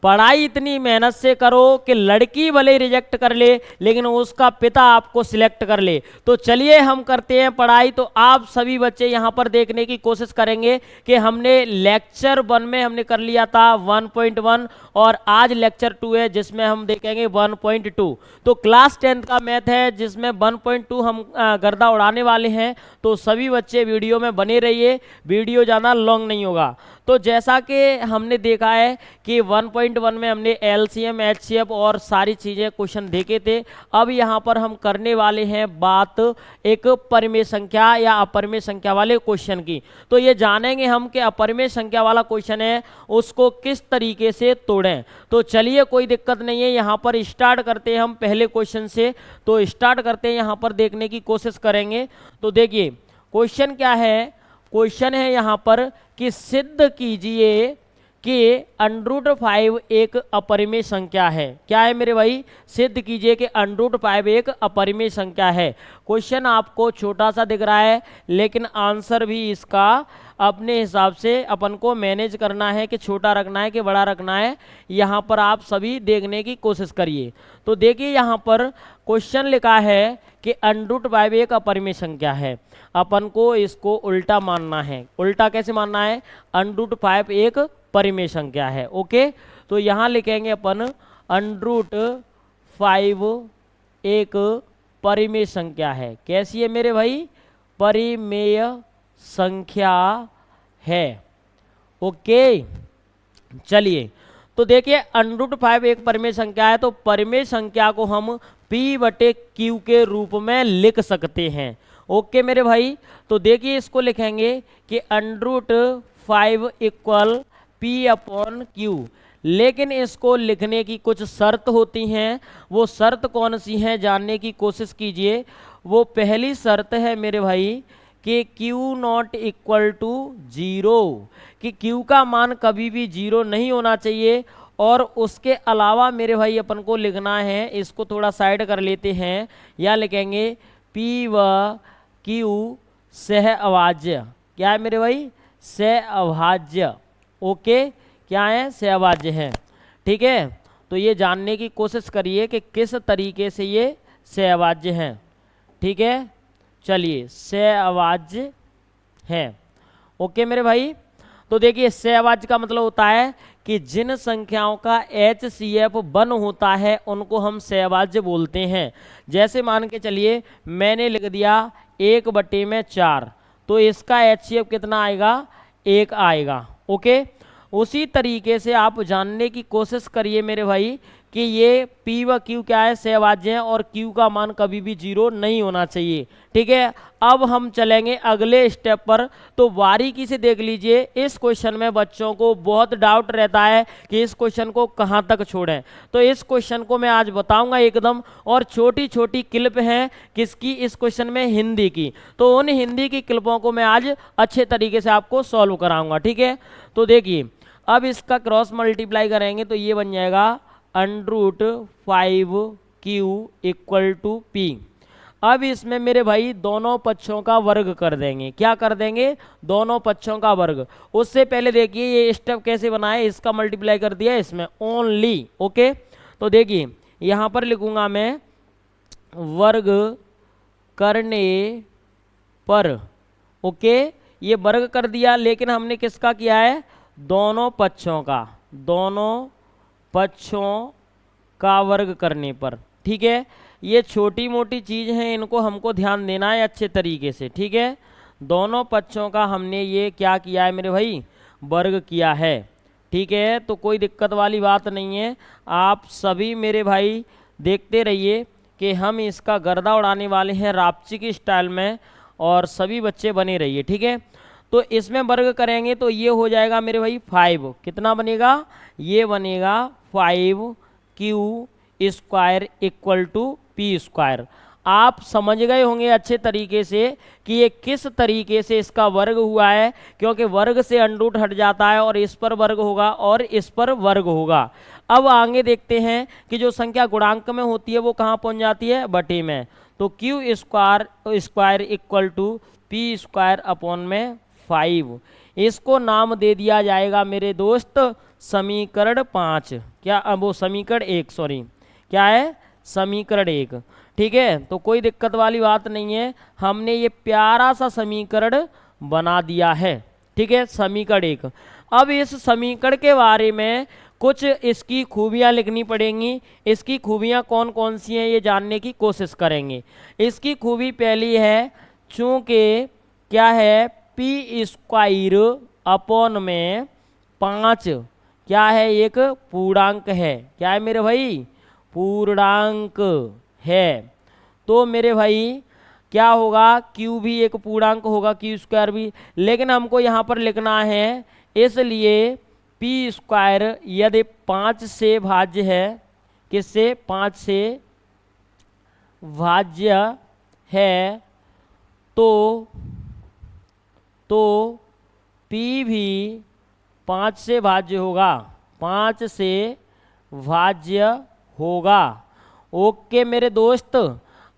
पढ़ाई इतनी मेहनत से करो कि लड़की भले रिजेक्ट कर ले लेकिन उसका पिता आपको सिलेक्ट कर ले। तो चलिए हम करते हैं पढ़ाई। तो आप सभी बच्चे यहाँ पर देखने की कोशिश करेंगे कि हमने लेक्चर 1 में हमने कर लिया था 1.1 और आज लेक्चर 2 है जिसमें हम देखेंगे 1.2। तो क्लास 10 का मैथ है जिसमें 1.2 हम गर्दा उड़ाने वाले हैं। तो सभी बच्चे वीडियो में बने रहिए, वीडियो ज़्यादा लॉन्ग नहीं होगा। तो जैसा कि हमने देखा है कि 1.1 में हमने एलसीएम एचसीएफ और सारी चीज़ें क्वेश्चन देखे थे। अब यहाँ पर हम करने वाले हैं बात एक परिमेय संख्या या अपरिमेय संख्या वाले क्वेश्चन की। तो ये जानेंगे हम कि अपरिमेय संख्या वाला क्वेश्चन है उसको किस तरीके से तोड़ें। तो चलिए कोई दिक्कत नहीं है, यहाँ पर स्टार्ट करते हैं हम पहले क्वेश्चन से। तो स्टार्ट करते हैं, यहाँ पर देखने की कोशिश करेंगे। तो देखिए क्वेश्चन क्या है, क्वेश्चन है यहाँ पर कि सिद्ध कीजिए कि √5 एक अपरिमेय संख्या है। क्या है मेरे भाई, सिद्ध कीजिए कि √5 एक अपरिमेय संख्या है। क्वेश्चन आपको छोटा सा दिख रहा है लेकिन आंसर भी इसका अपने हिसाब से अपन को मैनेज करना है कि छोटा रखना है कि बड़ा रखना है। यहाँ पर आप सभी देखने की कोशिश करिए। तो देखिए यहाँ पर क्वेश्चन लिखा है कि √5 एक अपरिमेय संख्या है। अपन को इसको उल्टा मानना है। उल्टा कैसे मानना है, √5 एक परिमेय संख्या है। ओके, तो यहाँ लिखेंगे अपन √5 एक परिमेय संख्या है। कैसी है मेरे भाई, परिमेय संख्या है। ओके चलिए, तो देखिए √5 एक परिमेय संख्या है। तो परिमेय संख्या को हम P/Q के रूप में लिख सकते हैं। ओके मेरे भाई, तो देखिए इसको लिखेंगे कि √5 = P/Q। लेकिन इसको लिखने की कुछ शर्त होती हैं। वो शर्त कौन सी हैं जानने की कोशिश कीजिए। वो पहली शर्त है मेरे भाई कि Q�not = 0, कि Q का मान कभी भी 0 नहीं होना चाहिए। और उसके अलावा मेरे भाई अपन को लिखना है, इसको थोड़ा साइड कर लेते हैं, या लिखेंगे P/Q सहअभाज्य। क्या है मेरे भाई, सहअभाज्य। ओके, क्या है, सहअभाज्य है। ठीक है, तो ये जानने की कोशिश करिए कि किस तरीके से ये सहअभाज्य हैं। ठीक है, चलिए सहअभाज्य है। ओके मेरे भाई, तो देखिए सहअभाज्य का मतलब होता है कि जिन संख्याओं का HCF 1 होता है उनको हम सहअभाज्य बोलते हैं। जैसे मान के चलिए मैंने लिख दिया 1/4, तो इसका HCF कितना आएगा, 1 आएगा। ओके, उसी तरीके से आप जानने की कोशिश करिए मेरे भाई कि ये P/Q क्या है, सहअभाज्य है और Q का मान कभी भी 0 नहीं होना चाहिए। ठीक है, अब हम चलेंगे अगले स्टेप पर। तो बारीकी से देख लीजिए, इस क्वेश्चन में बच्चों को बहुत डाउट रहता है कि इस क्वेश्चन को कहाँ तक छोड़ें। तो इस क्वेश्चन को मैं आज बताऊंगा एकदम, और छोटी छोटी क्लिप हैं किसकी, इस क्वेश्चन में हिंदी की। तो उन हिंदी की क्लिपों को मैं आज अच्छे तरीके से आपको सॉल्व कराऊंगा। ठीक है, तो देखिए अब इसका क्रॉस मल्टीप्लाई करेंगे तो ये बन जाएगा √5Q = P। अब इसमें मेरे भाई दोनों पक्षों का वर्ग कर देंगे। क्या कर देंगे, दोनों पक्षों का वर्ग। उससे पहले देखिए ये स्टेप कैसे बनाए, इसका मल्टीप्लाई कर दिया इसमें ओनली। ओके, तो देखिए यहाँ पर लिखूंगा मैं वर्ग करने पर। ओके, ये वर्ग कर दिया, लेकिन हमने किसका किया है, दोनों पक्षों का, दोनों पक्षों का वर्ग करने पर। ठीक है, ये छोटी मोटी चीज़ हैं, इनको हमको ध्यान देना है अच्छे तरीके से। ठीक है, दोनों पक्षों का हमने ये क्या किया है मेरे भाई, वर्ग किया है। ठीक है, तो कोई दिक्कत वाली बात नहीं है। आप सभी मेरे भाई देखते रहिए कि हम इसका गर्दा उड़ाने वाले हैं रापची की स्टाइल में, और सभी बच्चे बने रहिए। ठीक है, तो इसमें वर्ग करेंगे तो ये हो जाएगा मेरे भाई 5। कितना बनेगा, ये बनेगा 5Q² = P²। आप समझ गए होंगे अच्छे तरीके से कि ये किस तरीके से इसका वर्ग हुआ है, क्योंकि वर्ग से √ हट जाता है और इस पर वर्ग होगा और इस पर वर्ग होगा। अब आगे देखते हैं कि जो संख्या गुणांक में होती है वो कहाँ पहुँच जाती है, बटे में। तो Q² = P² / 5। इसको नाम दे दिया जाएगा मेरे दोस्त समीकरण 5, क्या अब वो समीकरण 1, सॉरी क्या है, समीकरण 1। ठीक है, तो कोई दिक्कत वाली बात नहीं है, हमने ये प्यारा सा समीकरण बना दिया है। ठीक है, समीकरण 1। अब इस समीकरण के बारे में कुछ इसकी खूबियां लिखनी पड़ेंगी। इसकी खूबियां कौन कौन सी हैं ये जानने की कोशिश करेंगे। इसकी खूबी पहली है, चूंकि क्या है, पी स्क्वायर अपॉन में 5 क्या है, एक पूर्णांक है। क्या है मेरे भाई, पूर्णांक है। तो मेरे भाई क्या होगा, क्यू भी एक पूर्णांक होगा, क्यू स्क्वायर भी, लेकिन हमको यहाँ पर लिखना है, इसलिए पी स्क्वायर यदि 5 से भाज्य है, किससे, 5 से भाज्य है, तो पी भी 5 से भाज्य होगा, 5 से भाज्य होगा। ओके मेरे दोस्त,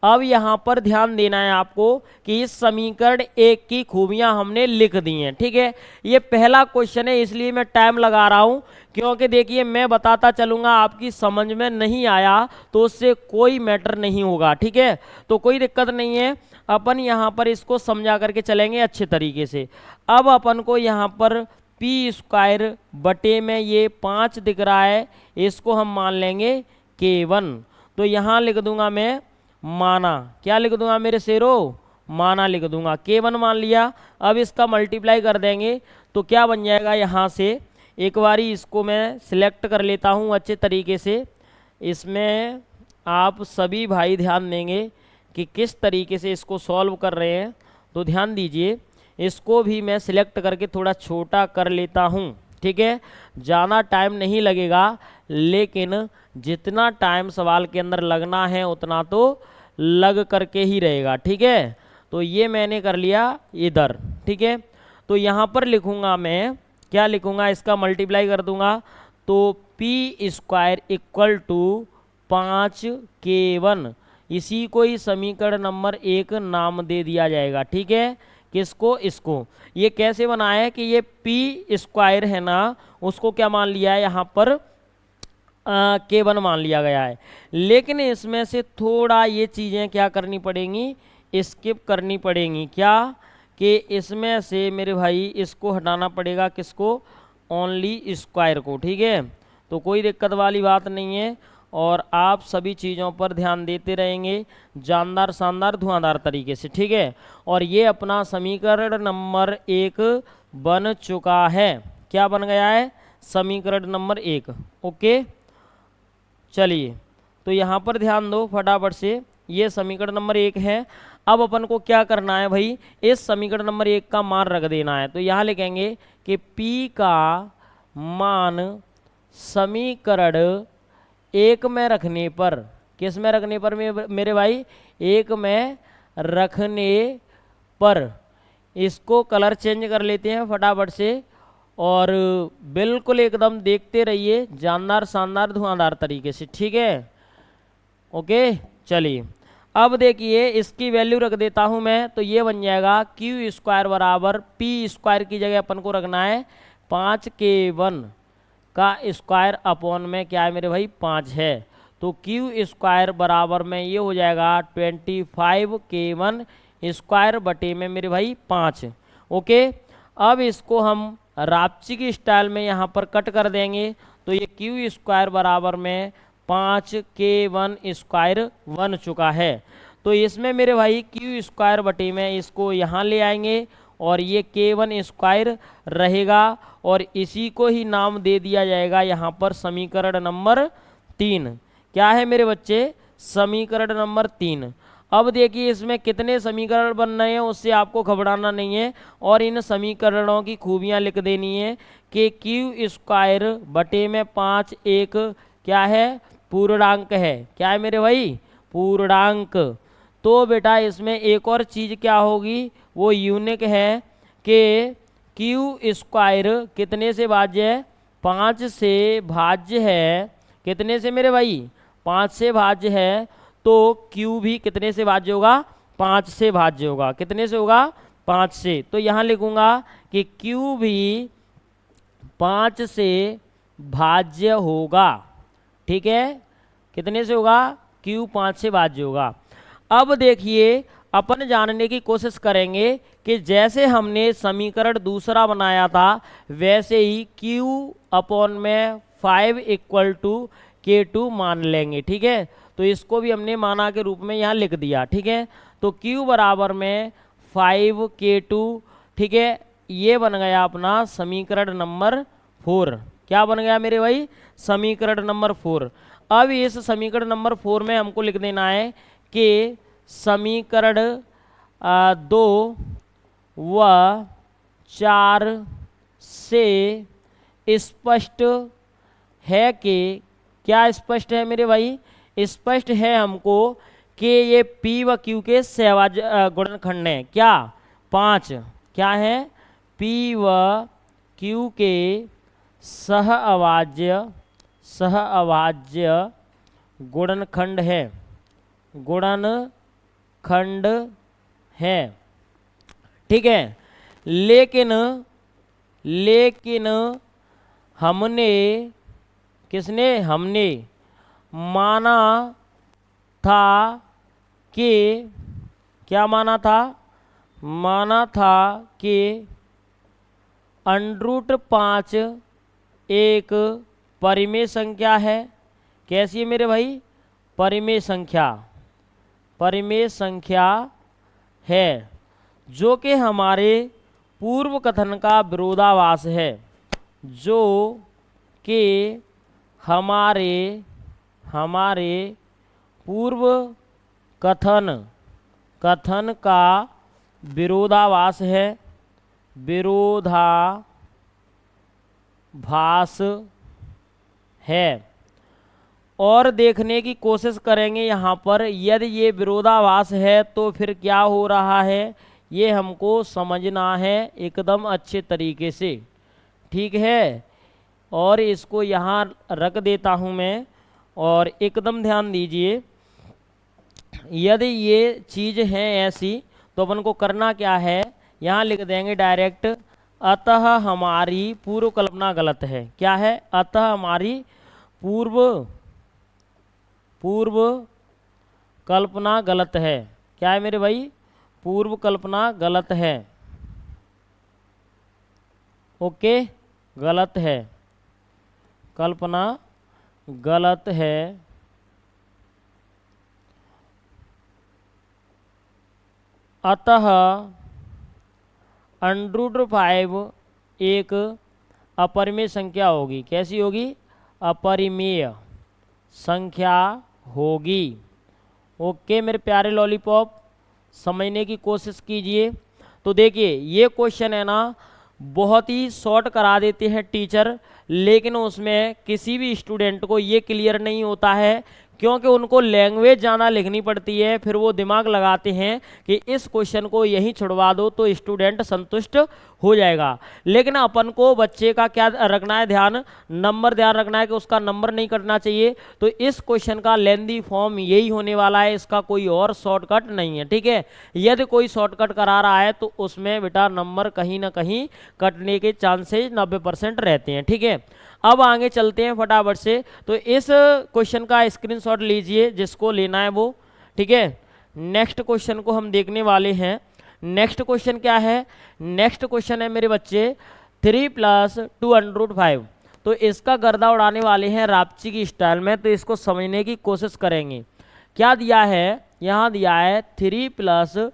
अब यहाँ पर ध्यान देना है आपको कि इस समीकरण 1 की खूबियां हमने लिख दी हैं। ठीक है, ये पहला क्वेश्चन है, इसलिए मैं टाइम लगा रहा हूँ, क्योंकि देखिए मैं बताता चलूँगा, आपकी समझ में नहीं आया तो उससे कोई मैटर नहीं होगा। ठीक है, तो कोई दिक्कत नहीं है, अपन यहाँ पर इसको समझा करके चलेंगे अच्छे तरीके से। अब अपन को यहाँ पर पी स्क्वायर बटे में ये 5 दिख रहा है, इसको हम मान लेंगे K1। तो यहाँ लिख दूंगा मैं माना, क्या लिख दूंगा मेरे शेरो, माना लिख दूंगा, K1 मान लिया। अब इसका मल्टीप्लाई कर देंगे तो क्या बन जाएगा, यहाँ से एक बारी इसको मैं सिलेक्ट कर लेता हूँ अच्छे तरीके से। इसमें आप सभी भाई ध्यान देंगे कि किस तरीके से इसको सॉल्व कर रहे हैं, तो ध्यान दीजिए। इसको भी मैं सिलेक्ट करके थोड़ा छोटा कर लेता हूँ। ठीक है, ज़्यादा टाइम नहीं लगेगा, लेकिन जितना टाइम सवाल के अंदर लगना है उतना तो लग करके ही रहेगा। ठीक है, तो ये मैंने कर लिया इधर। ठीक है, तो यहाँ पर लिखूँगा मैं, क्या लिखूँगा, इसका मल्टीप्लाई कर दूँगा, तो P square equal to 5K1, इसी को ही समीकरण नंबर 1 नाम दे दिया जाएगा। ठीक है, किसको, इसको। ये कैसे बना है कि ये पी स्क्वायर है ना, उसको क्या मान लिया है यहाँ पर, K1 मान लिया गया है, लेकिन इसमें से थोड़ा ये चीज़ें क्या करनी पड़ेंगी, स्किप करनी पड़ेंगी। क्या कि इसमें से मेरे भाई इसको हटाना पड़ेगा, किसको, ओनली स्क्वायर को। ठीक है, तो कोई दिक्कत वाली बात नहीं है, और आप सभी चीज़ों पर ध्यान देते रहेंगे जानदार शानदार धुआंधार तरीके से। ठीक है, और ये अपना समीकरण नंबर 1 बन चुका है। क्या बन गया है, समीकरण नंबर 1। ओके, चलिए तो यहाँ पर ध्यान दो फटाफट से, ये समीकरण नंबर 1 है। अब अपन को क्या करना है भाई, इस समीकरण नंबर 1 का मान रख देना है। तो यहाँ लिखेंगे कि P का मान समीकरण 1 में रखने पर, किस में रखने पर मेरे भाई, 1 में रखने पर, इसको कलर चेंज कर लेते हैं फटाफट से, और बिल्कुल एकदम देखते रहिए जानदार शानदार धुआंधार तरीके से। ठीक है, ओके, चलिए अब देखिए इसकी वैल्यू रख देता हूं मैं, तो ये बन जाएगा क्यू स्क्वायर बराबर, पी स्क्वायर की जगह अपन को रखना है 5K1 का स्क्वायर अपॉन में क्या है मेरे भाई, 5 है। तो क्यू स्क्वायर बराबर में ये हो जाएगा 25K1 स्क्वायर बटे में मेरे भाई 5। ओके, अब इसको हम रापची की स्टाइल में यहाँ पर कट कर देंगे, तो ये क्यू स्क्वायर बराबर में 5K1 स्क्वायर बन चुका है। तो इसमें मेरे भाई क्यू स्क्वायर बटे में इसको यहाँ ले आएंगे, और ये K1 स्क्वायर रहेगा, और इसी को ही नाम दे दिया जाएगा यहाँ पर समीकरण नंबर 3। क्या है मेरे बच्चे, समीकरण नंबर 3। अब देखिए इसमें कितने समीकरण बन रहे हैं उससे आपको घबराना नहीं है, और इन समीकरणों की खूबियां लिख देनी है कि क्यू स्क्वायर बटे में 5 एक क्या है, पूर्णांक है। क्या है मेरे भाई, पूर्णांक। तो बेटा इसमें एक और चीज़ क्या होगी, वो यूनिक है कि क्यू स्क्वायर कितने से भाज्य है, 5 से भाज्य है। कितने से मेरे भाई, 5 से भाज्य है। तो क्यू भी कितने से भाज्य होगा, 5 से भाज्य होगा। कितने से होगा, 5 से, तो यहाँ लिखूंगा कि Q भी 5 से भाज्य होगा। ठीक है, कितने से होगा? Q 5 से भाज्य होगा। अब देखिए अपन जानने की कोशिश करेंगे कि जैसे हमने समीकरण दूसरा बनाया था वैसे ही Q अपॉन में 5 इक्वल टू K2 मान लेंगे। ठीक है, तो इसको भी हमने माना के रूप में यहाँ लिख दिया। ठीक है, तो Q बराबर में 5K2। ठीक है, ये बन गया अपना समीकरण नंबर 4। क्या बन गया मेरे भाई? समीकरण नंबर 4। अब इस समीकरण नंबर 4 में हमको लिख देना है कि समीकरण 2 व 4 से स्पष्ट है कि, क्या स्पष्ट है मेरे भाई? स्पष्ट है हमको कि ये P व Q के सहभाज्य गुणनखंड हैं। क्या? 5 क्या है? P व Q के सहअभाज्य गुणनखंड है, गुणनखंड है। ठीक है, लेकिन हमने माना था कि, क्या माना था? माना था कि √5 एक परिमेय संख्या है। कैसी है मेरे भाई? परिमेय संख्या है, जो कि हमारे पूर्व कथन का विरोधाभास है, जो कि हमारे पूर्व कथन का विरोधाभास है, विरोधाभास है। और देखने की कोशिश करेंगे यहाँ पर, यदि ये विरोधाभास है तो फिर क्या हो रहा है ये हमको समझना है एकदम अच्छे तरीके से। ठीक है, और इसको यहाँ रख देता हूँ मैं, और एकदम ध्यान दीजिए। यदि ये चीज़ है ऐसी तो अपन को करना क्या है, यहाँ लिख देंगे डायरेक्ट, अतः हमारी पूर्व कल्पना गलत है। क्या है? अतः हमारी पूर्व कल्पना गलत है। क्या है मेरे भाई? पूर्व कल्पना गलत है। ओके, गलत है, कल्पना गलत है। अतः √5 एक अपरिमेय संख्या होगी। कैसी होगी? अपरिमेय संख्या होगी। ओके मेरे प्यारे लॉलीपॉप, समझने की कोशिश कीजिए। तो देखिए ये क्वेश्चन है ना, बहुत ही शॉर्ट करा देते हैं टीचर, लेकिन उसमें किसी भी स्टूडेंट को ये क्लियर नहीं होता है, क्योंकि उनको लैंग्वेज ज़्यादा लिखनी पड़ती है। फिर वो दिमाग लगाते हैं कि इस क्वेश्चन को यहीं छुड़वा दो तो स्टूडेंट संतुष्ट हो जाएगा। लेकिन अपन को बच्चे का क्या रखना है? ध्यान, नंबर ध्यान रखना है कि उसका नंबर नहीं कटना चाहिए। तो इस क्वेश्चन का लेंदी फॉर्म यही होने वाला है, इसका कोई और शॉर्टकट नहीं है। ठीक है, यदि कोई शॉर्टकट करा रहा है तो उसमें बेटा नंबर कहीं ना कहीं कटने के चांसेस 90% रहते हैं। ठीक है, अब आगे चलते हैं फटाफट से। तो इस क्वेश्चन का स्क्रीनशॉट लीजिए जिसको लेना है वो। ठीक है, नेक्स्ट क्वेश्चन को हम देखने वाले हैं। नेक्स्ट क्वेश्चन क्या है? नेक्स्ट क्वेश्चन है मेरे बच्चे 3 + 2√5। तो इसका गर्दा उड़ाने वाले हैं रापची की स्टाइल में, तो इसको समझने की कोशिश करेंगे। क्या दिया है? यहाँ दिया है 3 +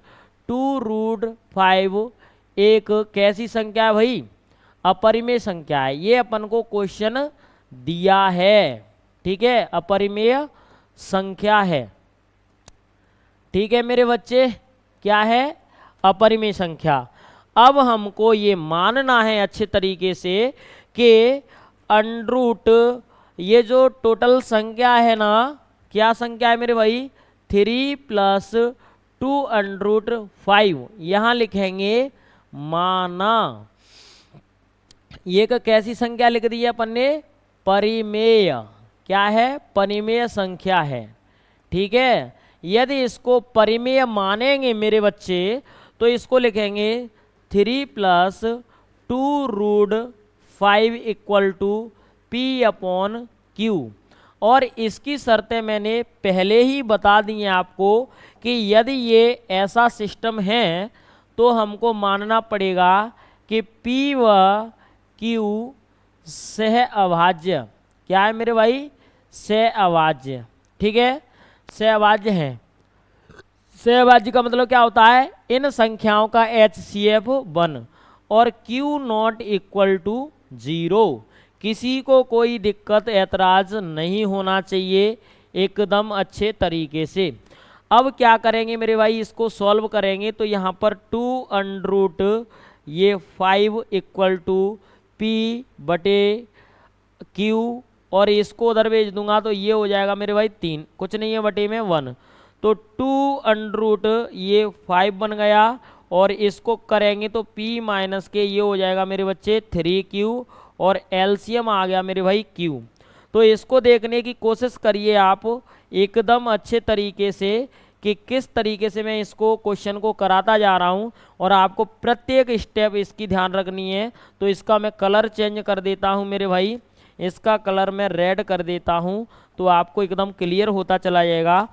2√5 एक कैसी संख्या है भाई? अपरिमेय संख्या है। ये अपन को क्वेश्चन दिया है। ठीक है, अपरिमेय संख्या है। ठीक है मेरे बच्चे, क्या है? अपरिमेय संख्या। अब हमको ये मानना है अच्छे तरीके से कि अंडरूट ये जो टोटल संख्या है ना, क्या संख्या है मेरे भाई? 3 + 2√5। यहाँ लिखेंगे माना। ये कैसी संख्या लिख दी है अपन ने? परिमेय। क्या है? परिमेय संख्या है। ठीक है, यदि इसको परिमेय मानेंगे मेरे बच्चे तो इसको लिखेंगे 3 + 2√5 = P/Q। और इसकी शर्तें मैंने पहले ही बता दी हैं आपको कि यदि ये ऐसा सिस्टम है तो हमको मानना पड़ेगा कि P व Q सह अभाज्य, क्या है मेरे भाई, सह अभाज्य। ठीक है, सह अभाज्य है। सह अभाज्य का मतलब क्या होता है, इन संख्याओं का HCF 1 और Q0 = 0। किसी को कोई दिक्कत ऐतराज नहीं होना चाहिए, एकदम अच्छे तरीके से। अब क्या करेंगे मेरे भाई, इसको सॉल्व करेंगे तो यहाँ पर 2√5 = P/Q और इसको उधर भेज दूंगा तो ये हो जाएगा मेरे भाई 3, कुछ नहीं है बटे में 1, तो 2√5 बन गया। और इसको करेंगे तो P - के ये हो जाएगा मेरे बच्चे 3Q और एलसीएम आ गया मेरे भाई Q। तो इसको देखने की कोशिश करिए आप एकदम अच्छे तरीके से कि किस तरीके से मैं इसको क्वेश्चन को कराता जा रहा हूं, और आपको प्रत्येक स्टेप इसकी ध्यान रखनी है। तो इसका मैं कलर चेंज कर देता हूं मेरे भाई, इसका कलर मैं रेड कर देता हूं तो आपको एकदम क्लियर होता चला जाएगा।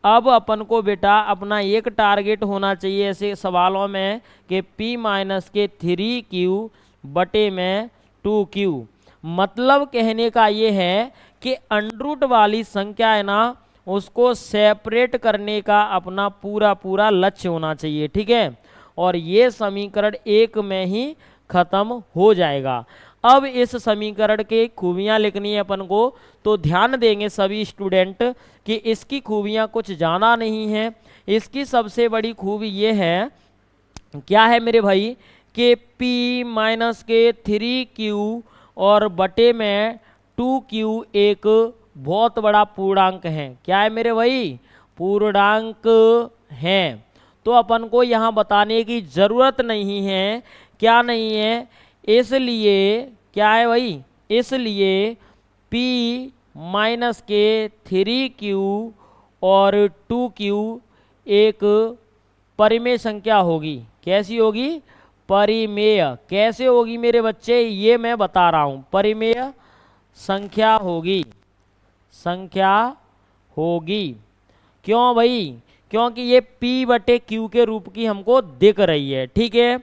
अब अपन को बेटा अपना एक टारगेट होना चाहिए ऐसे सवालों में कि P - के 3Q बटे में 2Q। मतलब कहने का ये है कि अंडरूट वाली संख्या है ना, उसको सेपरेट करने का अपना पूरा लक्ष्य होना चाहिए। ठीक है, और ये समीकरण 1 में ही खत्म हो जाएगा। अब इस समीकरण के खूबियां लिखनी है अपन को, तो ध्यान देंगे सभी स्टूडेंट कि इसकी खूबियां कुछ ज़्यादा नहीं है। इसकी सबसे बड़ी खूबी ये है, क्या है मेरे भाई, कि P - के 3Q और बटे में 2Q एक बहुत बड़ा पूर्णांक है। क्या है मेरे भाई, पूर्णांक है। तो अपन को यहाँ बताने की ज़रूरत नहीं है, क्या नहीं है, इसलिए क्या है भाई, इसलिए P - के 3Q और 2Q एक परिमेय संख्या होगी। कैसी होगी, परिमेय। कैसे होगी मेरे बच्चे, ये मैं बता रहा हूँ, परिमेय संख्या होगी, संख्या होगी। क्यों भाई, क्योंकि ये P/Q के रूप की हमको दिख रही है। ठीक है,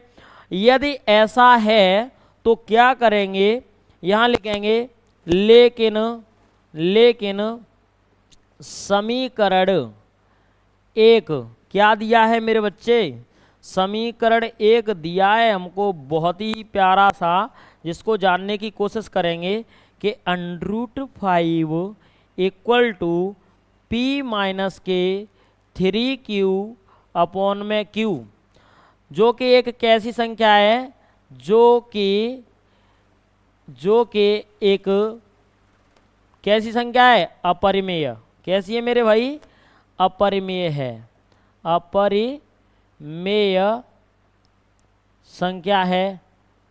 यदि ऐसा है तो क्या करेंगे, यहाँ लिखेंगे लेकिन समीकरण 1 क्या दिया है मेरे बच्चे, समीकरण 1 दिया है हमको बहुत ही प्यारा सा, जिसको जानने की कोशिश करेंगे कि √5 = P - के 3Q अपॉन में Q, जो कि एक कैसी संख्या है, जो कि एक कैसी संख्या है, अपरिमेय। कैसी है मेरे भाई, अपरिमेय है, अपरिमेय संख्या है।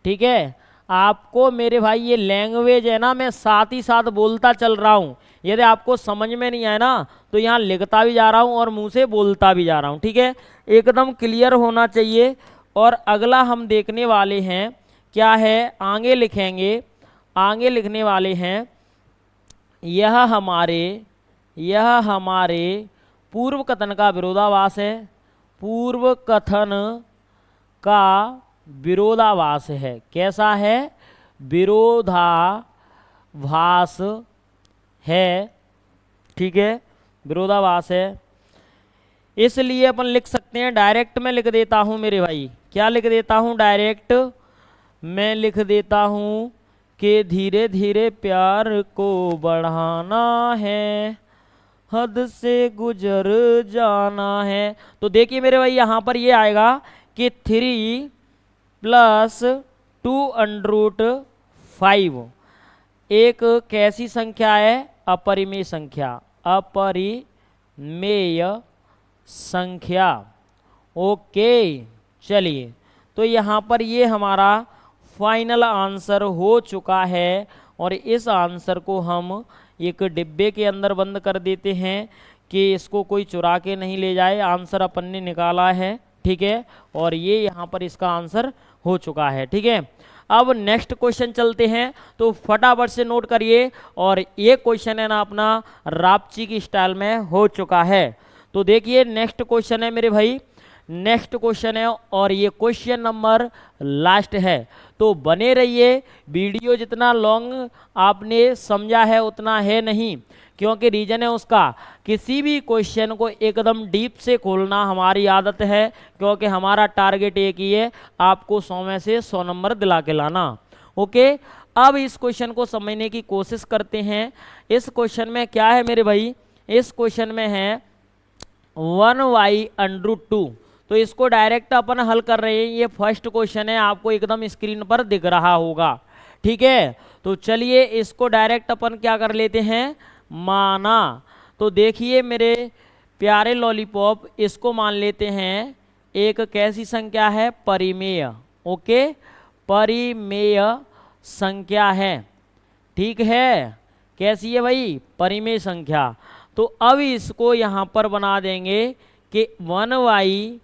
ठीक है, आपको मेरे भाई ये लैंग्वेज है ना, मैं साथ ही साथ बोलता चल रहा हूँ। यदि आपको समझ में नहीं आए ना तो यहाँ लिखता भी जा रहा हूँ और मुंह से बोलता भी जा रहा हूँ। ठीक है, एकदम क्लियर होना चाहिए। और अगला हम देखने वाले हैं क्या है, आगे लिखेंगे, आगे लिखने वाले हैं, यह हमारे पूर्व कथन का विरोधाभास है, पूर्व कथन का विरोधाभास है। कैसा है, विरोधाभास है। ठीक है, विरोधाभास है। इसलिए अपन लिख सकते हैं, डायरेक्ट में लिख देता हूं मेरे भाई, क्या लिख देता हूं, डायरेक्ट मैं लिख देता हूं कि धीरे धीरे प्यार को बढ़ाना है, हद से गुजर जाना है। तो देखिए मेरे भाई यहाँ पर ये आएगा कि 3 + 2√5 एक कैसी संख्या है, अपरिमेय संख्या, अपरिमेय संख्या। ओके, चलिए, तो यहाँ पर ये हमारा फाइनल आंसर हो चुका है और इस आंसर को हम एक डिब्बे के अंदर बंद कर देते हैं कि इसको कोई चुरा के नहीं ले जाए। आंसर अपन ने निकाला है ठीक है, और ये यहाँ पर इसका आंसर हो चुका है। ठीक है, अब नेक्स्ट क्वेश्चन चलते हैं, तो फटाफट से नोट करिए। और ये क्वेश्चन है ना अपना रापची की स्टाइल में हो चुका है। तो देखिए नेक्स्ट क्वेश्चन है मेरे भाई, नेक्स्ट क्वेश्चन है और ये क्वेश्चन नंबर लास्ट है। तो बने रहिए, वीडियो जितना लॉन्ग आपने समझा है उतना है नहीं, क्योंकि रीजन है उसका किसी भी क्वेश्चन को एकदम डीप से खोलना हमारी आदत है, क्योंकि हमारा टारगेट एक ही है, आपको 100 में से 100 नंबर दिला के लाना। ओके, अब इस क्वेश्चन को समझने की कोशिश करते हैं। इस क्वेश्चन में क्या है मेरे भाई, इस क्वेश्चन में है 1y√2। तो इसको डायरेक्ट अपन हल कर रहे हैं। ये फर्स्ट क्वेश्चन है, आपको एकदम स्क्रीन पर दिख रहा होगा। ठीक है, तो चलिए इसको डायरेक्ट अपन क्या कर लेते हैं, माना। तो देखिए मेरे प्यारे लॉलीपॉप, इसको मान लेते हैं एक कैसी संख्या है, परिमेय। ओके, परिमेय संख्या है। ठीक है, कैसी है भाई, परिमेय संख्या। तो अब इसको यहाँ पर बना देंगे कि 1y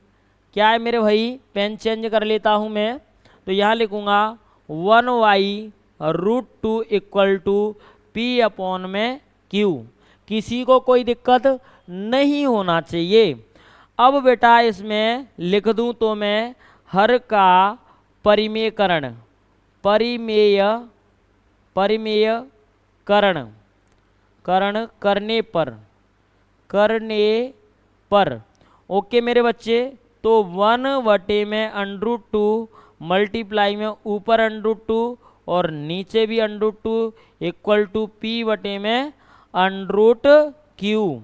क्या है मेरे भाई, पेन चेंज कर लेता हूँ मैं, तो यहाँ लिखूँगा 1y√2 इक्वल टू P/Q। किसी को कोई दिक्कत नहीं होना चाहिए। अब बेटा इसमें लिख दूँ तो मैं हर का परिमेयकरण, परिमेयकरण करने पर ओके मेरे बच्चे, तो 1 में √2 मल्टीप्लाई में ऊपर √2 और नीचे भी √2 इक्वल टू P में √Q।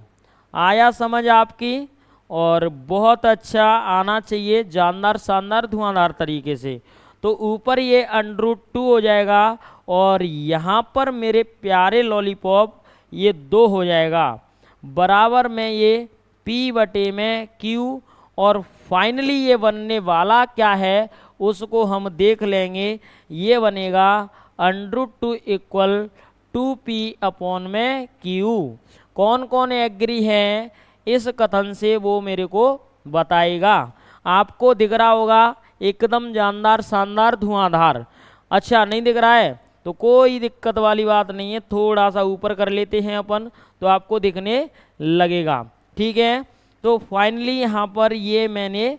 आया समझ आपकी? और बहुत अच्छा आना चाहिए, जानदार शानदार धुआंधार तरीके से। तो ऊपर ये √2 हो जाएगा और यहाँ पर मेरे प्यारे लॉलीपॉप ये 2 हो जाएगा, बराबर में ये P में Q। और फाइनली ये बनने वाला क्या है उसको हम देख लेंगे, ये बनेगा √2 इक्वल टू P/Q। कौन कौन एग्री है इस कथन से वो मेरे को बताएगा। आपको दिख रहा होगा एकदम जानदार शानदार धुआंधार। अच्छा नहीं दिख रहा है तो कोई दिक्कत वाली बात नहीं है, थोड़ा सा ऊपर कर लेते हैं अपन तो आपको दिखने लगेगा। ठीक है, तो फाइनली यहाँ पर ये मैंने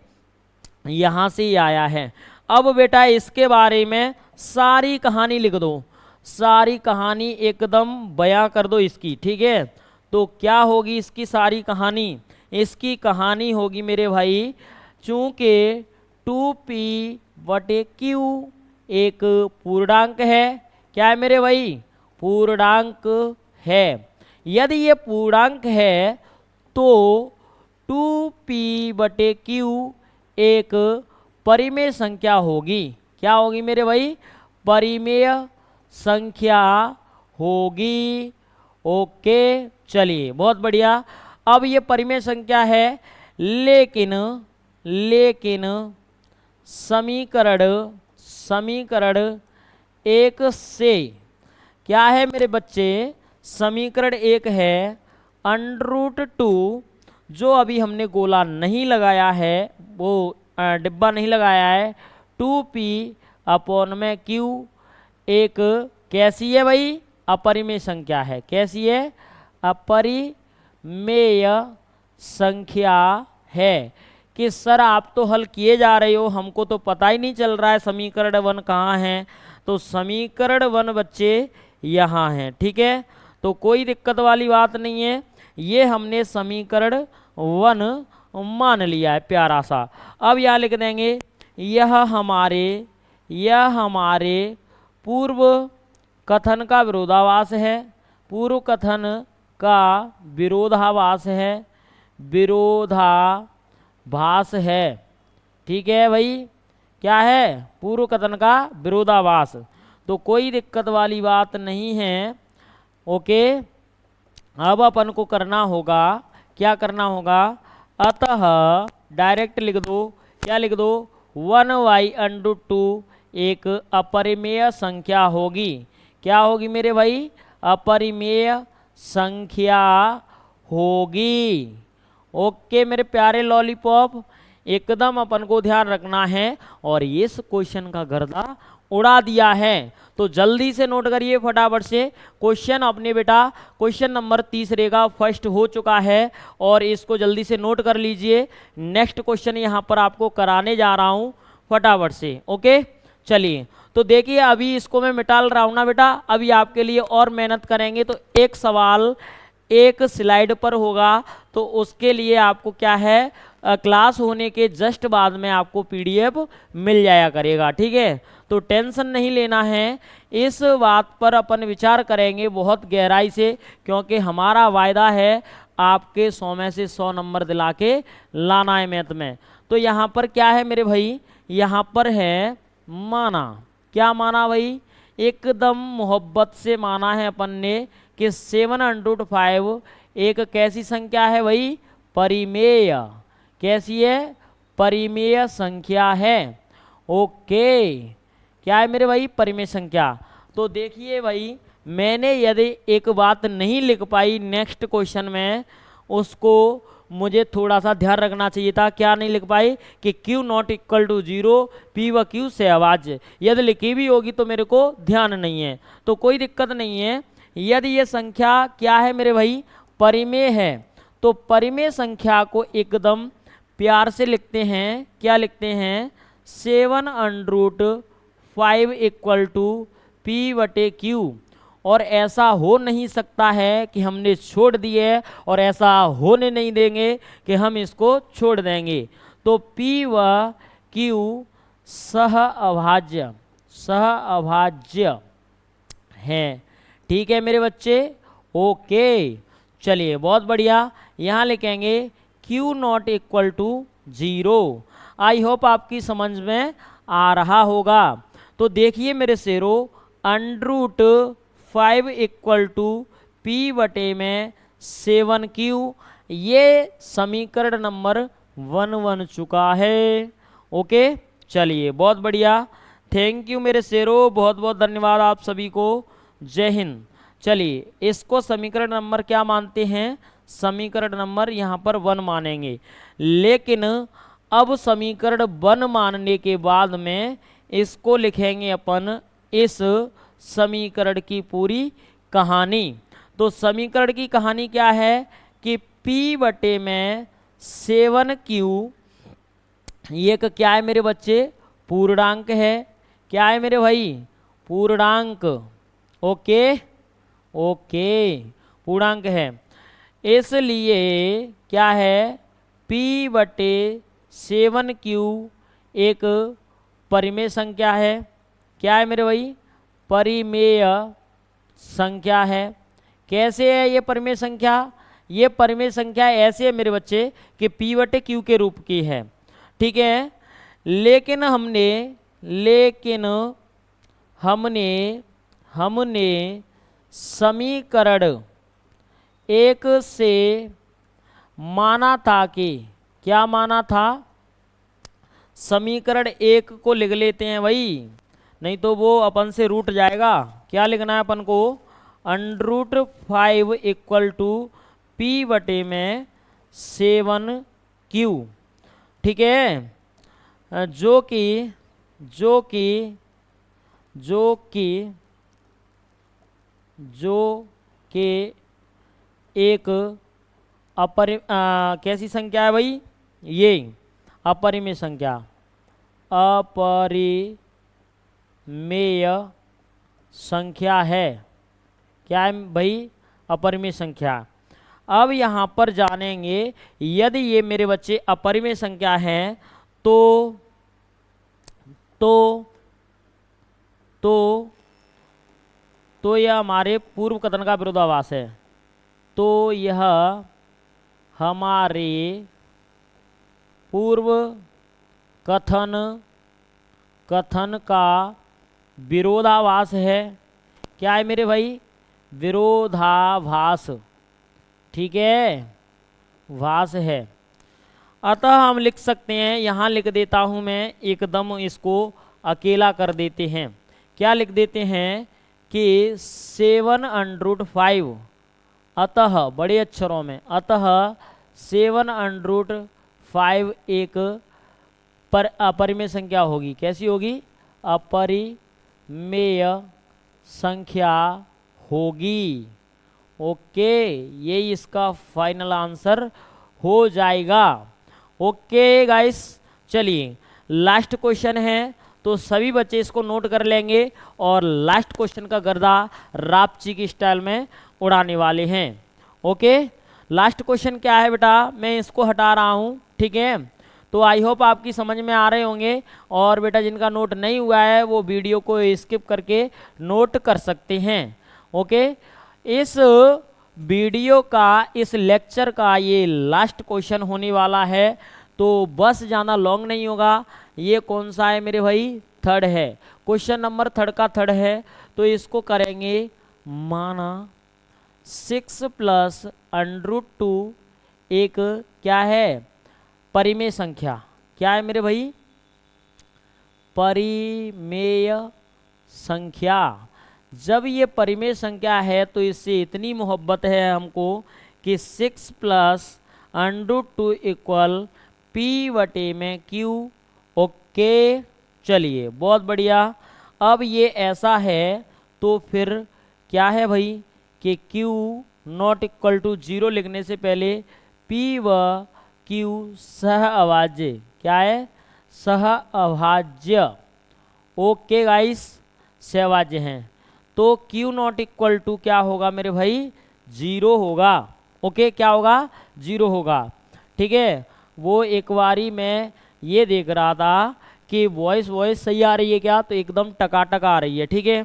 यहाँ से ही आया है। अब बेटा इसके बारे में सारी कहानी लिख दो, सारी कहानी एकदम बयां कर दो इसकी। ठीक है, तो क्या होगी इसकी सारी कहानी, इसकी कहानी होगी मेरे भाई, चूंकि 2P/Q एक पूर्णांक है। क्या है मेरे भाई, पूर्णांक है। यदि ये पूर्णांक है तो 2P/Q एक परिमेय संख्या होगी। क्या होगी मेरे भाई, परिमेय संख्या होगी। ओके चलिए बहुत बढ़िया। अब ये परिमेय संख्या है, लेकिन समीकरण एक से क्या है मेरे बच्चे, समीकरण एक है √2, जो अभी हमने गोला नहीं लगाया है, वो डिब्बा नहीं लगाया है, 2P/Q एक कैसी है भाई, अपरिमेय संख्या है। कैसी है, अपरिमेय संख्या है। कि सर आप तो हल किए जा रहे हो, हमको तो पता ही नहीं चल रहा है समीकरण 1 कहाँ है। तो समीकरण 1 बच्चे यहाँ है। ठीक है, तो कोई दिक्कत वाली बात नहीं है, ये हमने समीकरण 1 मान लिया है प्यारा सा। अब यहाँ लिख देंगे यह हमारे पूर्व कथन का विरोधाभास है, पूर्व कथन का विरोधाभास है। ठीक है भाई, क्या है, पूर्व कथन का विरोधाभास, तो कोई दिक्कत वाली बात नहीं है। ओके, अब अपन को करना होगा, क्या करना होगा, अतः डायरेक्ट लिख दो, क्या लिख दो, 1y√2 एक अपरिमेय संख्या होगी। क्या होगी मेरे भाई, अपरिमेय संख्या होगी। ओके मेरे प्यारे लॉलीपॉप, एकदम अपन को ध्यान रखना है। और इस क्वेश्चन का गर्दा उड़ा दिया है। तो जल्दी से नोट करिए फटाफट से क्वेश्चन अपने बेटा। क्वेश्चन नंबर 30 का फर्स्ट हो चुका है और इसको जल्दी से नोट कर लीजिए। नेक्स्ट क्वेश्चन यहाँ पर आपको कराने जा रहा हूँ फटाफट से। ओके चलिए, तो देखिए अभी इसको मैं मिटाल रहा हूँ ना बेटा, अभी आपके लिए और मेहनत करेंगे। तो एक सवाल एक स्लाइड पर होगा, तो उसके लिए आपको क्या है, क्लास होने के जस्ट बाद में आपको पीडीएफ मिल जाया करेगा। ठीक है, तो टेंशन नहीं लेना है। इस बात पर अपन विचार करेंगे बहुत गहराई से, क्योंकि हमारा वायदा है आपके 100 में से 100 नंबर दिला के लाना है मैथ में। तो यहाँ पर क्या है मेरे भाई, यहाँ पर है माना। क्या माना भाई, एकदम मोहब्बत से माना है अपन ने कि 7/5 एक कैसी संख्या है भाई, परिमेय। कैसी है, परिमेय संख्या है। ओके, क्या है मेरे भाई, परिमेय संख्या। तो देखिए भाई, मैंने यदि एक बात नहीं लिख पाई नेक्स्ट क्वेश्चन में, उसको मुझे थोड़ा सा ध्यान रखना चाहिए था। क्या नहीं लिख पाई कि Q not equal to 0, P व Q से अभाज्य। यदि लिखी भी होगी तो मेरे को ध्यान नहीं है, तो कोई दिक्कत नहीं है। यदि ये संख्या क्या है मेरे भाई, परिमेय है, तो परिमेय संख्या को एकदम प्यार से लिखते हैं। क्या लिखते हैं, 7/5 इक्वल टू P/Q। और ऐसा हो नहीं सकता है कि हमने छोड़ दिए, और ऐसा होने नहीं देंगे कि हम इसको छोड़ देंगे। तो P व Q सह अभाज्य हैं। ठीक है मेरे बच्चे, ओके चलिए बहुत बढ़िया। यहाँ लिखेंगे Q not equal to 0। I hope आपकी समझ में आ रहा होगा। तो देखिए मेरे शेरो, √5 इक्वल टू P/7Q, ये समीकरण नंबर 1 बन चुका है। ओके चलिए बहुत बढ़िया, थैंक यू मेरे शेरो, बहुत बहुत धन्यवाद आप सभी को, जय हिंद। चलिए इसको समीकरण नंबर क्या मानते हैं, समीकरण नंबर यहाँ पर 1 मानेंगे। लेकिन अब समीकरण 1 मानने के बाद में इसको लिखेंगे अपन इस समीकरण की पूरी कहानी। तो समीकरण की कहानी क्या है कि P/7Q ये क्या है मेरे बच्चे, पूर्णांक है। क्या है मेरे भाई, पूर्णांक। ओके ओके, पूर्णांक है। इसलिए क्या है, P/7Q एक परिमेय संख्या है। क्या है मेरे भाई, परिमेय संख्या है। कैसे है ये परिमेय संख्या, ये परिमेय संख्या ऐसे है मेरे बच्चे कि P/Q के रूप की है। ठीक है, लेकिन हमने समीकरण 1 से माना था कि, क्या माना था, समीकरण 1 को लिख लेते हैं भाई, नहीं तो वो अपन से रूट जाएगा। क्या लिखना है अपन को, √5 इक्वल टू P/7Q। ठीक है, जो कि एक कैसी संख्या है भाई, ये अपरिमेय संख्या, अपरिमेय संख्या है। क्या है भाई, अपरिमेय संख्या। अब यहाँ पर जानेंगे, यदि ये मेरे बच्चे अपरिमेय संख्या है तो यह हमारे पूर्व कथन का विरोधाभास है। तो यह हमारे पूर्व कथन का विरोधाभास है। क्या है मेरे भाई, विरोधाभास। ठीक है, भास है। अतः हम लिख सकते हैं, यहाँ लिख देता हूँ मैं, एकदम इसको अकेला कर देते हैं। क्या लिख देते हैं कि 7/5, अतः बड़े अक्षरों में, अतः 7/5 एक पर अपरिमेय संख्या होगी। कैसी होगी? अपरिमेय संख्या होगी। ओके, ये इसका फाइनल आंसर हो जाएगा। ओके गाइस, चलिए लास्ट क्वेश्चन है, तो सभी बच्चे इसको नोट कर लेंगे और लास्ट क्वेश्चन का गर्दा रापची की स्टाइल में उड़ाने वाले हैं। ओके, लास्ट क्वेश्चन क्या है बेटा, मैं इसको हटा रहा हूँ, ठीक है। तो आई होप आपकी समझ में आ रहे होंगे, और बेटा जिनका नोट नहीं हुआ है वो वीडियो को स्किप करके नोट कर सकते हैं। ओके, इस वीडियो का, इस लेक्चर का ये लास्ट क्वेश्चन होने वाला है, तो बस ज़्यादा लॉन्ग नहीं होगा। ये कौन सा है मेरे भाई? थर्ड है, क्वेश्चन नंबर थर्ड का थर्ड है। तो इसको करेंगे, माना 6 + √2 एक क्या है? परिमेय संख्या। क्या है मेरे भाई? परिमेय संख्या। जब ये परिमेय संख्या है तो इससे इतनी मोहब्बत है हमको कि 6 + √2 = P/Q। ओके, चलिए बहुत बढ़िया। अब ये ऐसा है तो फिर क्या है भाई कि Q ≠ 0 लिखने से पहले P व Q सह अभाज्य। क्या है? सह अभाज्य। ओके गाइस, सहभाज्य हैं, तो Q ≠ क्या होगा मेरे भाई? 0 होगा। ओके, क्या होगा? 0 होगा, ठीक है। वो एक बारी मैं ये देख रहा था कि वॉइस सही आ रही है क्या, तो एकदम टकाटक आ रही है, ठीक है।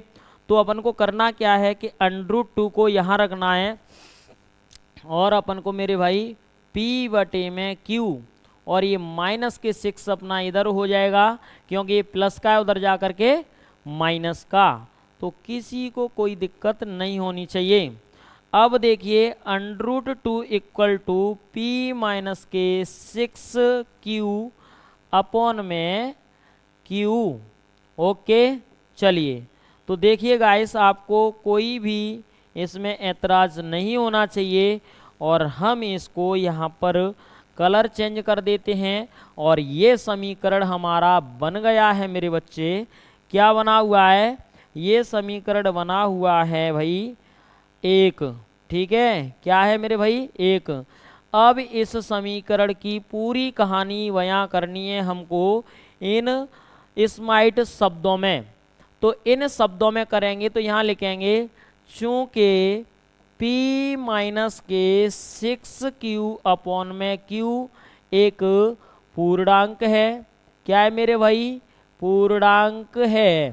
तो अपन को करना क्या है कि √2 को यहाँ रखना है, और अपन को मेरे भाई P/Q, और ये माइनस के 6 अपना इधर हो जाएगा, क्योंकि ये प्लस का है उधर जा करके माइनस का, तो किसी को कोई दिक्कत नहीं होनी चाहिए। अब देखिए √2 = P - 6Q अपॉन में Q। ओके, चलिए, तो देखिए गाइस, आपको कोई भी इसमें ऐतराज़ नहीं होना चाहिए, और हम इसको यहाँ पर कलर चेंज कर देते हैं, और ये समीकरण हमारा बन गया है मेरे बच्चे। क्या बना हुआ है? ये समीकरण बना हुआ है भाई 1, ठीक है। क्या है मेरे भाई? 1। अब इस समीकरण की पूरी कहानी बयां करनी है हमको इन स्माइट शब्दों में, तो इन शब्दों में करेंगे। तो यहाँ लिखेंगे, चूँकि P - 6Q अपॉन में Q एक पूर्णांक है। क्या है मेरे भाई? पूर्णांक है,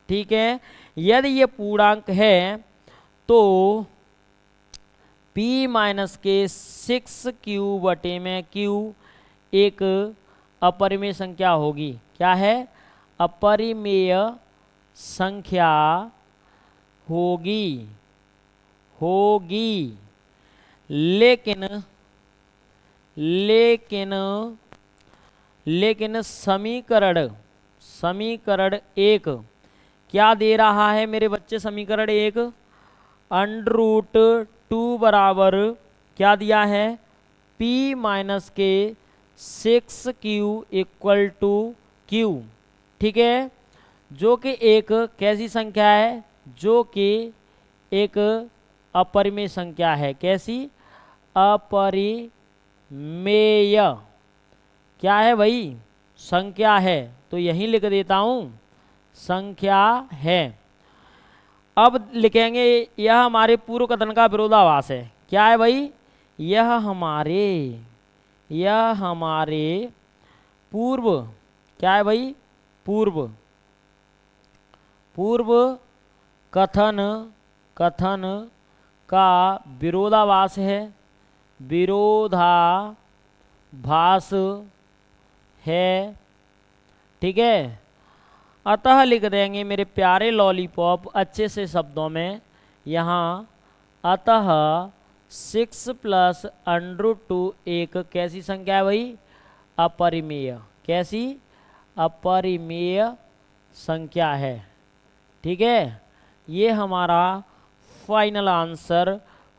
ठीक है। यदि ये पूर्णांक है तो P - 6Q/Q एक अपरिमेय संख्या होगी। क्या है? अपरिमेय संख्या होगी। लेकिन समीकरण 1 क्या दे रहा है मेरे बच्चे? समीकरण 1 √2 बराबर क्या दिया है? P - 6Q = Q, ठीक है। जो कि एक कैसी संख्या है? जो कि एक अपरिमेय संख्या है। कैसी? अपरिमेय। क्या है भाई? संख्या है, तो यहीं लिख देता हूँ, संख्या है। अब लिखेंगे, यह हमारे पूर्व कथन का विरोधाभास है। क्या है भाई? यह हमारे पूर्व, क्या है भाई? पूर्व कथन का विरोधाभास है। विरोधाभास है, ठीक है। अतः लिख देंगे मेरे प्यारे लॉलीपॉप अच्छे से शब्दों में यहाँ, अतः 6 + √2 एक कैसी संख्या है भाई? अपरिमेय। कैसी? अपरिमेय संख्या है, ठीक है। ये हमारा फाइनल आंसर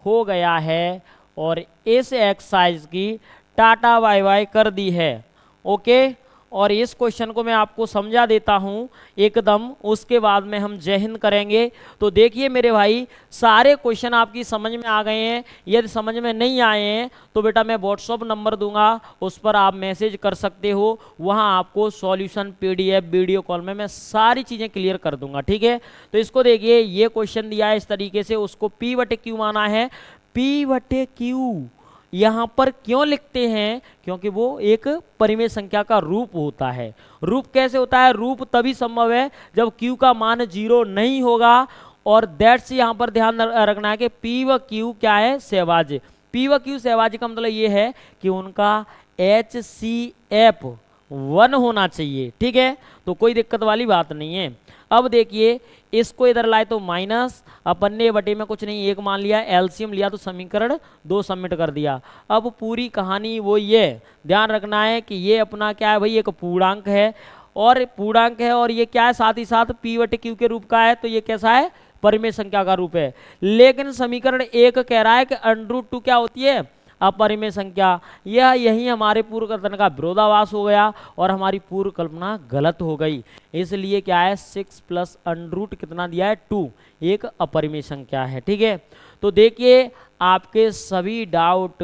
हो गया है, और इस एक्सरसाइज की टाटा बाय बाय कर दी है। ओके, और इस क्वेश्चन को मैं आपको समझा देता हूं एकदम, उसके बाद में हम जय हिंद करेंगे। तो देखिए मेरे भाई, सारे क्वेश्चन आपकी समझ में आ गए हैं। यदि समझ में नहीं आए हैं तो बेटा मैं व्हाट्सअप नंबर दूंगा, उस पर आप मैसेज कर सकते हो। वहां आपको सॉल्यूशन पीडीएफ वीडियो कॉल में मैं सारी चीज़ें क्लियर कर दूंगा, ठीक है। तो इसको देखिए, ये क्वेश्चन दिया है इस तरीके से, उसको पी बटे क्यू माना है। पी बटे क्यू यहाँ पर क्यों लिखते हैं? क्योंकि वो एक परिमेय संख्या का रूप होता है। रूप कैसे होता है? रूप तभी संभव है जब q का मान 0 नहीं होगा। और दैट्स यहाँ पर ध्यान रखना है कि p व q क्या है? सहभाज्य। p व q सहभाज्य का मतलब ये है कि उनका HCF 1 होना चाहिए, ठीक है। तो कोई दिक्कत वाली बात नहीं है। अब देखिए, इसको इधर लाए तो माइनस, अपन ने बटे में कुछ नहीं, एक मान लिया, एलसीएम लिया तो समीकरण 2 सबमिट कर दिया। अब पूरी कहानी वो ये ध्यान रखना है कि ये अपना क्या है भाई? एक पूर्णांक है, और पूर्णांक है, और ये क्या है? साथ ही साथ पी बटे क्यू के रूप का है। तो ये कैसा है? परिमेय संख्या का रूप है। लेकिन समीकरण 1 कह रहा है कि √2 क्या होती है? अपरिमेय संख्या। यह यही हमारे पूर्व कथन का विरोधाभास हो गया और हमारी पूर्व कल्पना गलत हो गई। इसलिए क्या है? 6 प्लस √ कितना दिया है? 2, एक अपरिमेय संख्या है, ठीक है। तो देखिए, आपके सभी डाउट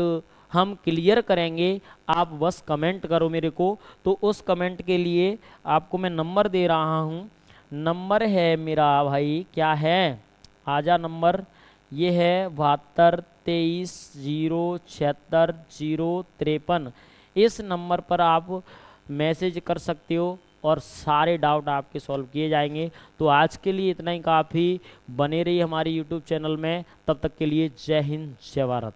हम क्लियर करेंगे, आप बस कमेंट करो मेरे को। तो उस कमेंट के लिए आपको मैं नंबर दे रहा हूँ। नंबर है मेरा भाई, क्या है? आजा नंबर, ये है 72 23 076 053। इस नंबर पर आप मैसेज कर सकते हो और सारे डाउट आपके सॉल्व किए जाएंगे। तो आज के लिए इतना ही काफ़ी। बने रहिए हमारे यूट्यूब चैनल में, तब तक के लिए जय हिंद जय भारत।